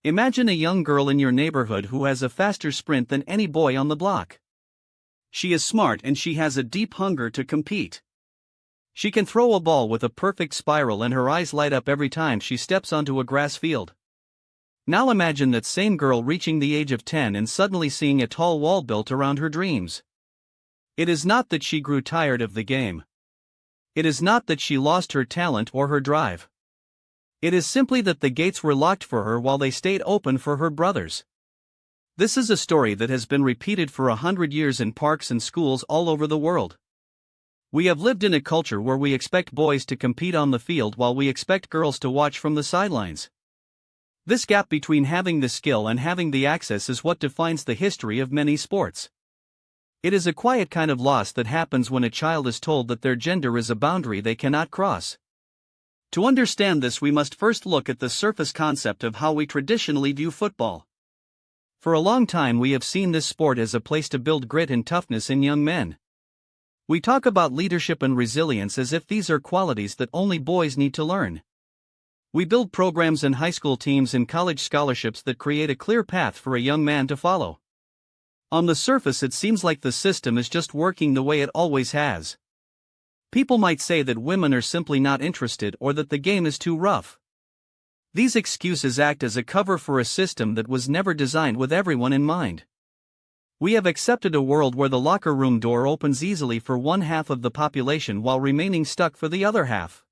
Imagine a young girl in your neighborhood who has a faster sprint than any boy on the block. She is smart and she has a deep hunger to compete. She can throw a ball with a perfect spiral and her eyes light up every time she steps onto a grass field. Now imagine that same girl reaching the age of 10 and suddenly seeing a tall wall built around her dreams. It is not that she grew tired of the game. It is not that she lost her talent or her drive. It is simply that the gates were locked for her while they stayed open for her brothers. This is a story that has been repeated for 100 years in parks and schools all over the world. We have lived in a culture where we expect boys to compete on the field while we expect girls to watch from the sidelines. This gap between having the skill and having the access is what defines the history of many sports. It is a quiet kind of loss that happens when a child is told that their gender is a boundary they cannot cross. To understand this, we must first look at the surface concept of how we traditionally view football. For a long time we have seen this sport as a place to build grit and toughness in young men. We talk about leadership and resilience as if these are qualities that only boys need to learn. We build programs in high school teams and college scholarships that create a clear path for a young man to follow. On the surface it seems like the system is just working the way it always has. People might say that women are simply not interested or that the game is too rough. These excuses act as a cover for a system that was never designed with everyone in mind. We have accepted a world where the locker room door opens easily for one half of the population while remaining stuck for the other half.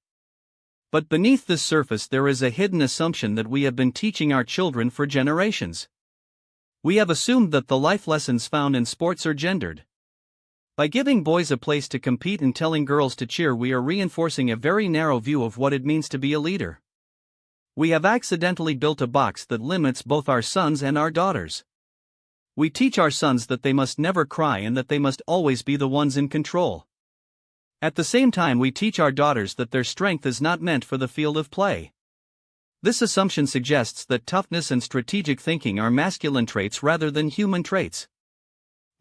But beneath this surface there is a hidden assumption that we have been teaching our children for generations. We have assumed that the life lessons found in sports are gendered. By giving boys a place to compete and telling girls to cheer, we are reinforcing a very narrow view of what it means to be a leader. We have accidentally built a box that limits both our sons and our daughters. We teach our sons that they must never cry and that they must always be the ones in control. At the same time, we teach our daughters that their strength is not meant for the field of play. This assumption suggests that toughness and strategic thinking are masculine traits rather than human traits.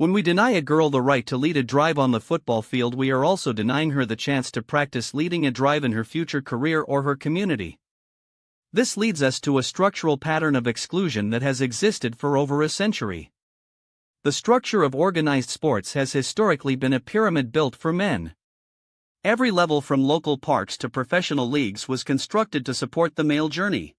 When we deny a girl the right to lead a drive on the football field, we are also denying her the chance to practice leading a drive in her future career or her community. This leads us to a structural pattern of exclusion that has existed for over a century. The structure of organized sports has historically been a pyramid built for men. Every level from local parks to professional leagues was constructed to support the male journey.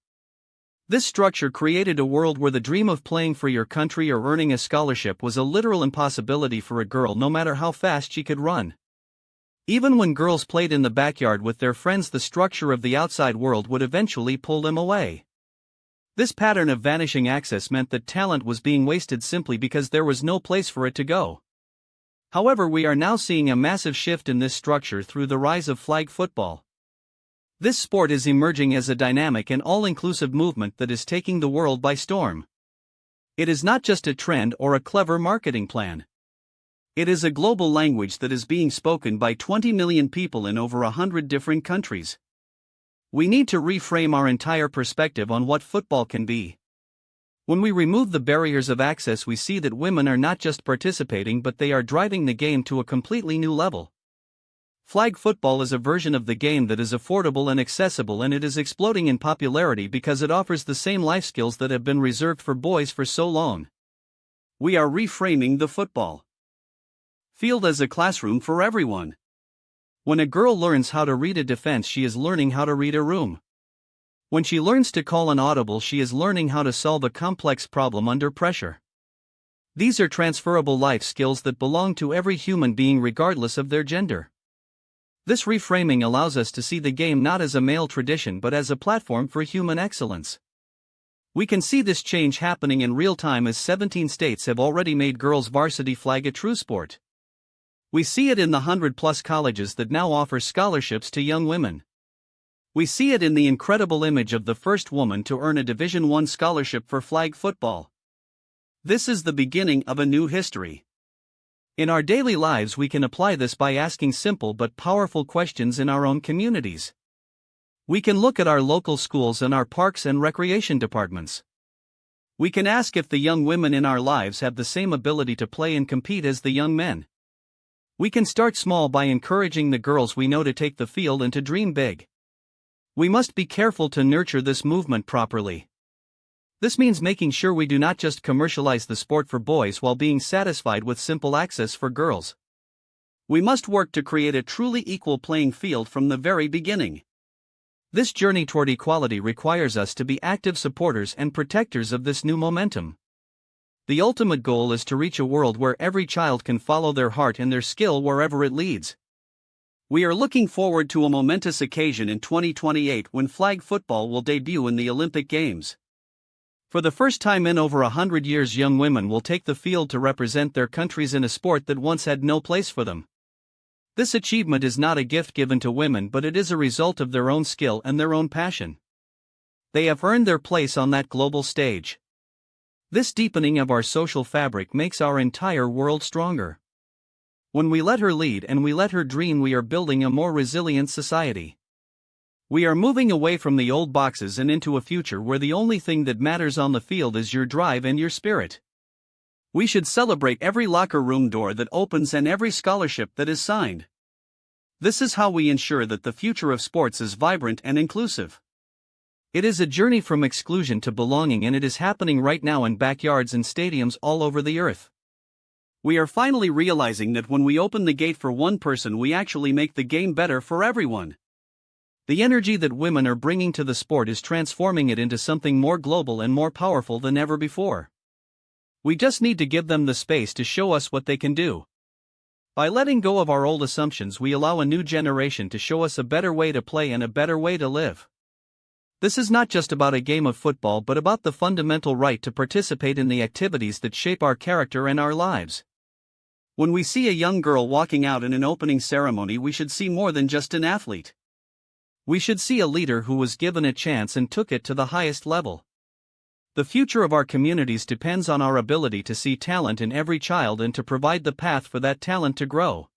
This structure created a world where the dream of playing for your country or earning a scholarship was a literal impossibility for a girl, no matter how fast she could run. Even when girls played in the backyard with their friends, the structure of the outside world would eventually pull them away. This pattern of vanishing access meant that talent was being wasted simply because there was no place for it to go. However, we are now seeing a massive shift in this structure through the rise of flag football. This sport is emerging as a dynamic and all-inclusive movement that is taking the world by storm. It is not just a trend or a clever marketing plan. It is a global language that is being spoken by 20 million people in over 100 different countries. We need to reframe our entire perspective on what football can be. When we remove the barriers of access, we see that women are not just participating, but they are driving the game to a completely new level. Flag football is a version of the game that is affordable and accessible, and it is exploding in popularity because it offers the same life skills that have been reserved for boys for so long. We are reframing the football field as a classroom for everyone. When a girl learns how to read a defense, she is learning how to read a room. When she learns to call an audible, she is learning how to solve a complex problem under pressure. These are transferable life skills that belong to every human being regardless of their gender. This reframing allows us to see the game not as a male tradition but as a platform for human excellence. We can see this change happening in real time as 17 states have already made girls' varsity flag a true sport. We see it in the 100+ colleges that now offer scholarships to young women. We see it in the incredible image of the first woman to earn a Division I scholarship for flag football. This is the beginning of a new history. In our daily lives, we can apply this by asking simple but powerful questions in our own communities. We can look at our local schools and our parks and recreation departments. We can ask if the young women in our lives have the same ability to play and compete as the young men. We can start small by encouraging the girls we know to take the field and to dream big. We must be careful to nurture this movement properly. This means making sure we do not just commercialize the sport for boys while being satisfied with simple access for girls. We must work to create a truly equal playing field from the very beginning. This journey toward equality requires us to be active supporters and protectors of this new momentum. The ultimate goal is to reach a world where every child can follow their heart and their skill wherever it leads. We are looking forward to a momentous occasion in 2028 when flag football will debut in the Olympic Games. For the first time in over 100 years, young women will take the field to represent their countries in a sport that once had no place for them. This achievement is not a gift given to women, but it is a result of their own skill and their own passion. They have earned their place on that global stage. This deepening of our social fabric makes our entire world stronger. When we let her lead and we let her dream, we are building a more resilient society. We are moving away from the old boxes and into a future where the only thing that matters on the field is your drive and your spirit. We should celebrate every locker room door that opens and every scholarship that is signed. This is how we ensure that the future of sports is vibrant and inclusive. It is a journey from exclusion to belonging, and it is happening right now in backyards and stadiums all over the earth. We are finally realizing that when we open the gate for one person, we actually make the game better for everyone. The energy that women are bringing to the sport is transforming it into something more global and more powerful than ever before. We just need to give them the space to show us what they can do. By letting go of our old assumptions, we allow a new generation to show us a better way to play and a better way to live. This is not just about a game of football, but about the fundamental right to participate in the activities that shape our character and our lives. When we see a young girl walking out in an opening ceremony, we should see more than just an athlete. We should see a leader who was given a chance and took it to the highest level. The future of our communities depends on our ability to see talent in every child and to provide the path for that talent to grow.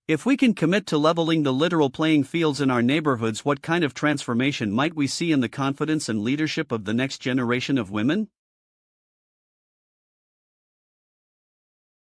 If we can commit to leveling the literal playing fields in our neighborhoods, what kind of transformation might we see in the confidence and leadership of the next generation of women?